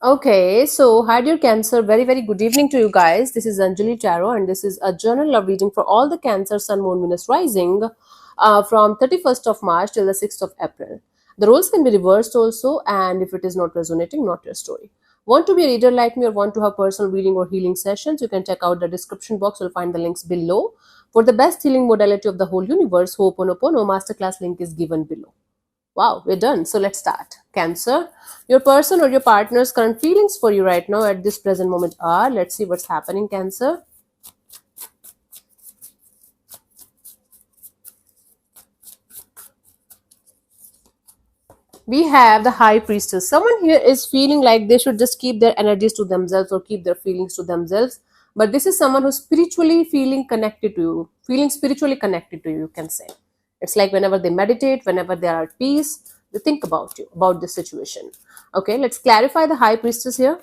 Okay, so hi dear Cancer, very very good evening to you guys. This is Anjali Tarot, and this is a general love reading for all the Cancer Sun Moon Venus rising from 31st of March till the 6th of April. The roles can be reversed also, and if it is not resonating, not your story. Want to be a reader like me or want to have personal reading or healing sessions? You can check out the description box. You'll find the links below. For the best healing modality of the whole universe, Ho'oponopono masterclass link is given below. Wow, we're done. So let's start. Cancer, your person or your partner's current feelings for you right now at this present moment are. Let's see what's happening, Cancer. We have the High Priestess. Someone here is feeling like they should just keep their energies to themselves or keep their feelings to themselves. But this is someone who's spiritually feeling connected to you, feeling spiritually connected to you, you can say. It's like whenever they meditate, whenever they are at peace, they think about you, about this situation. Okay, let's clarify the High Priestess here.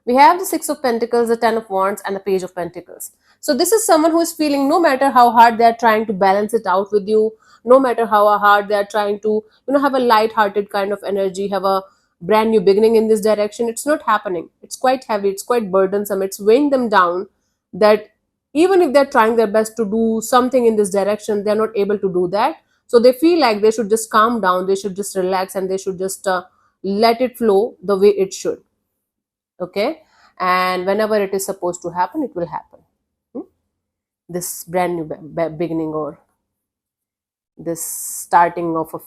We have the Six of Pentacles, the Ten of Wands, and the Page of Pentacles. So this is someone who is feeling no matter how hard they are trying to balance it out with you, no matter how hard they are trying to, have a light-hearted kind of energy, have a brand new beginning in this direction. It's not happening. It's quite heavy. It's quite burdensome. It's weighing them down. That even if they're trying their best to do something in this direction, they're not able to do that. So they feel like they should just calm down. They should just relax and they should just let it flow the way it should. Okay, and whenever it is supposed to happen, it will happen. Hmm? This brand new beginning or this starting of a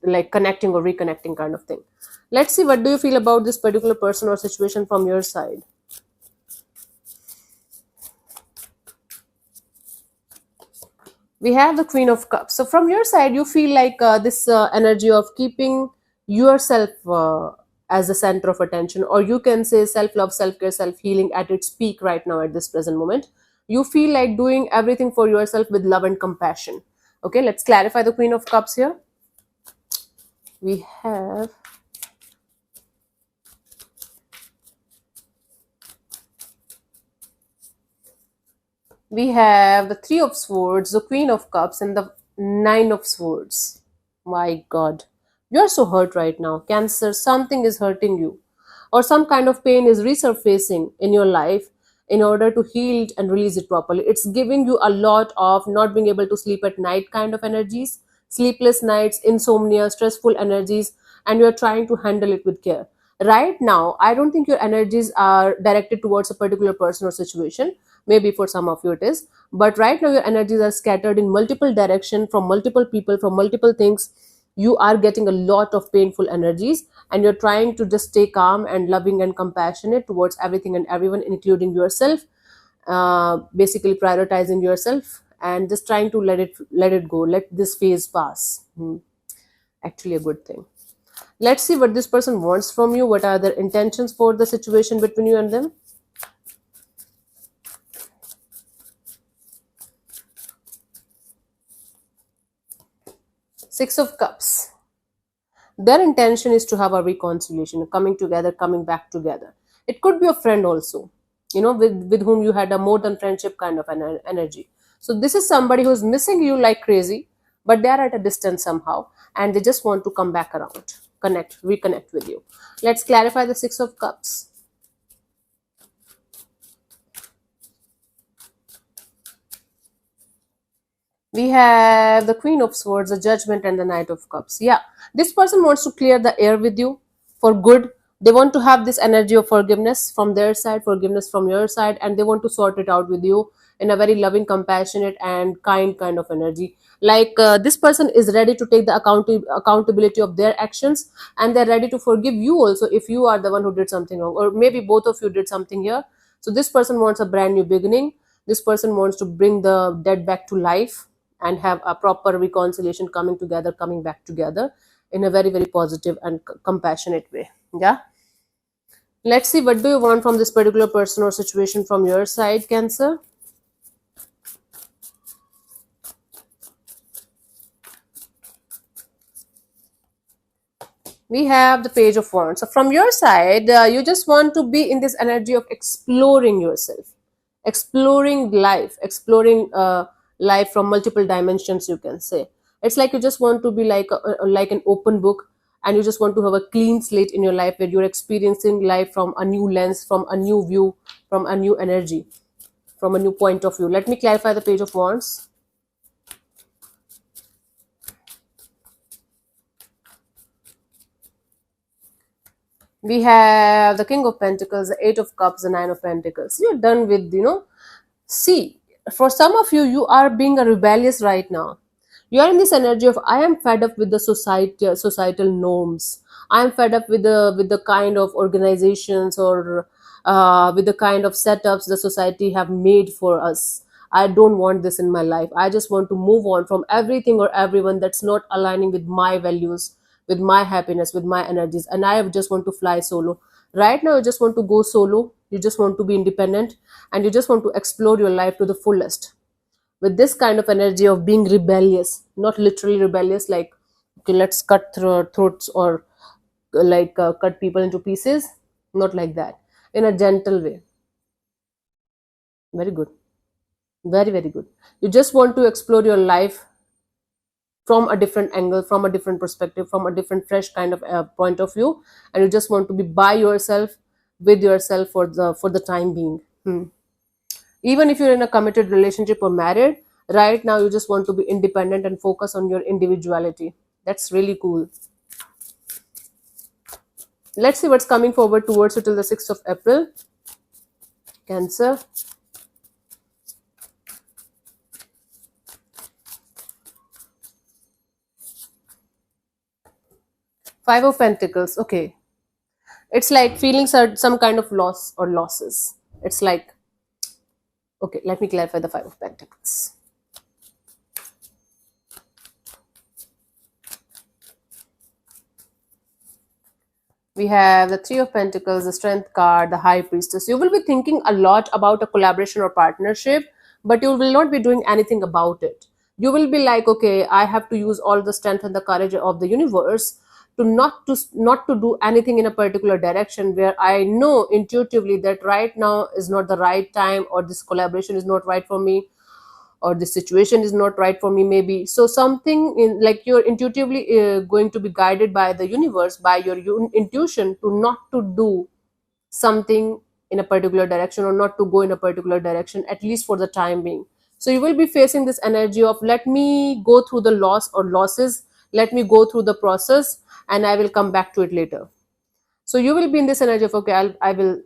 like connecting or reconnecting kind of thing. Let's see, what do you feel about this particular person or situation from your side? We have the Queen of Cups. So from your side, you feel like this energy of keeping yourself as the center of attention, or you can say self-love, self-care, self-healing at its peak right now at this present moment. You feel like doing everything for yourself with love and compassion. Okay, let's clarify the Queen of Cups here. We have the Three of Swords, the Queen of Cups, and the Nine of Swords. My God, you're so hurt right now. Cancer, something is hurting you, or some kind of pain is resurfacing in your life in order to heal it and release it properly. It's giving you a lot of not being able to sleep at night kind of energies, sleepless nights, insomnia, stressful energies, and you're trying to handle it with care. Right now, I don't think your energies are directed towards a particular person or situation. Maybe for some of you it is, but right now your energies are scattered in multiple direction, from multiple people, from multiple things. You are getting a lot of painful energies, and you're trying to just stay calm and loving and compassionate towards everything and everyone, including yourself. Basically prioritizing yourself and just trying to let it go, let this phase pass. Actually a good thing. Let's see what this person wants from you. What are their intentions for the situation between you and them? Six of Cups. Their intention is to have a reconciliation, coming together, coming back together. It could be a friend also, with whom you had a more than friendship kind of an energy. So this is somebody who's missing you like crazy, but they are at a distance somehow, and they just want to come back around, reconnect with you. Let's clarify the Six of Cups. We have the Queen of Swords, the Judgment, and the Knight of Cups. Yeah, this person wants to clear the air with you for good. They want to have this energy of forgiveness from their side, forgiveness from your side, and they want to sort it out with you in a very loving, compassionate, and kind of energy. Like this person is ready to take the accountability of their actions, and they're ready to forgive you also if you are the one who did something wrong, or maybe both of you did something here. So this person wants a brand new beginning. This person wants to bring the dead back to life and have a proper reconciliation, coming back together in a very very positive and compassionate way. Yeah, let's see, what do you want from this particular person or situation from your side, Cancer? We have the Page of Wands. So from your side, you just want to be in this energy of exploring yourself, exploring life, exploring life from multiple dimensions, you can say. It's like you just want to be like like an open book, and you just want to have a clean slate in your life where you're experiencing life from a new lens, from a new view, from a new energy, from a new point of view. Let me clarify the Page of Wands. We have the King of Pentacles, the Eight of Cups, the Nine of Pentacles. You're done with, see, for some of you, you are being a rebellious right now. You are in this energy of, I am fed up with the societal norms. I am fed up with the kind of organizations, or with the kind of setups the society have made for us. I don't want this in my life. I just want to move on from everything or everyone that's not aligning with my values, with my happiness, with my energies, and I just want to fly solo. Right now, you just want to go solo. You just want to be independent, and you just want to explore your life to the fullest with this kind of energy of being rebellious, not literally rebellious, like, okay, let's cut throats, or like cut people into pieces. Not like that. In a gentle way. Very good. Very, very good. You just want to explore your life from a different angle, from a different perspective, from a different fresh kind of point of view, and you just want to be by yourself, with yourself for the time being. Even if you're in a committed relationship or married, right now you just want to be independent and focus on your individuality. That's really cool. Let's see what's coming forward towards you till the 6th of April. Cancer. Five of Pentacles. Okay. It's like feeling some kind of loss or losses. It's like, okay, let me clarify the Five of Pentacles. We have the Three of Pentacles, the Strength card, the High Priestess. You will be thinking a lot about a collaboration or partnership, but you will not be doing anything about it. You will be like, okay, I have to use all the strength and the courage of the universe to not to do anything in a particular direction, where I know intuitively that right now is not the right time, or this collaboration is not right for me, or the situation is not right for me, maybe. So something in, like, you're intuitively going to be guided by the universe, by your intuition, to not to do something in a particular direction, or not to go in a particular direction, at least for the time being. So you will be facing this energy of, let me go through the loss or losses, let me go through the process, and I will come back to it later. So you will be in this energy of, okay, I will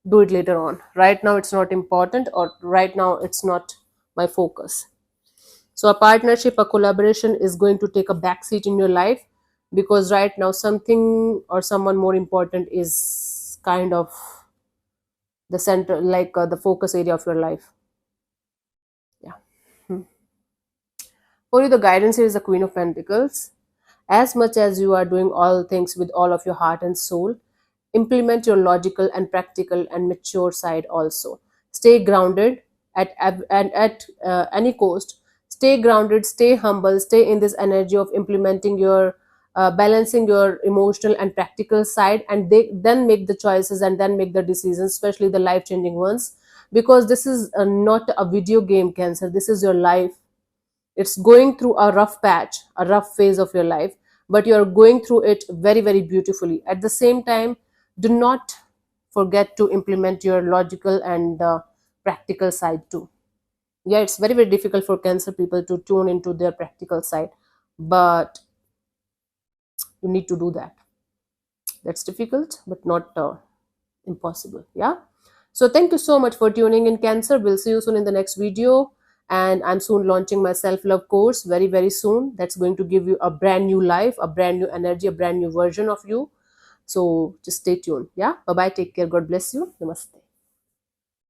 do it later on. Right now it's not important, or right now it's not my focus. So a partnership, a collaboration is going to take a backseat in your life, because right now something or someone more important is kind of the center, like the focus area of your life. Yeah. For you, the guidance here is the Queen of Pentacles. As much as you are doing all things with all of your heart and soul, implement your logical and practical and mature side also. Stay grounded at any cost. Stay grounded, stay humble, stay in this energy of implementing your, balancing your emotional and practical side, and then make the choices and then make the decisions, especially the life changing ones, because this is not a video game, Cancer. This is your life. It's going through a rough patch, a rough phase of your life, but you're going through it very, very beautifully. At the same time, do not forget to implement your logical and practical side too. Yeah, it's very, very difficult for Cancer people to tune into their practical side, but you need to do that. That's difficult, but not impossible. Yeah. So thank you so much for tuning in, Cancer. We'll see you soon in the next video. And I'm soon launching my self-love course very, very soon. That's going to give you a brand new life, a brand new energy, a brand new version of you. So just stay tuned. Yeah. Bye-bye. Take care. God bless you. Namaste.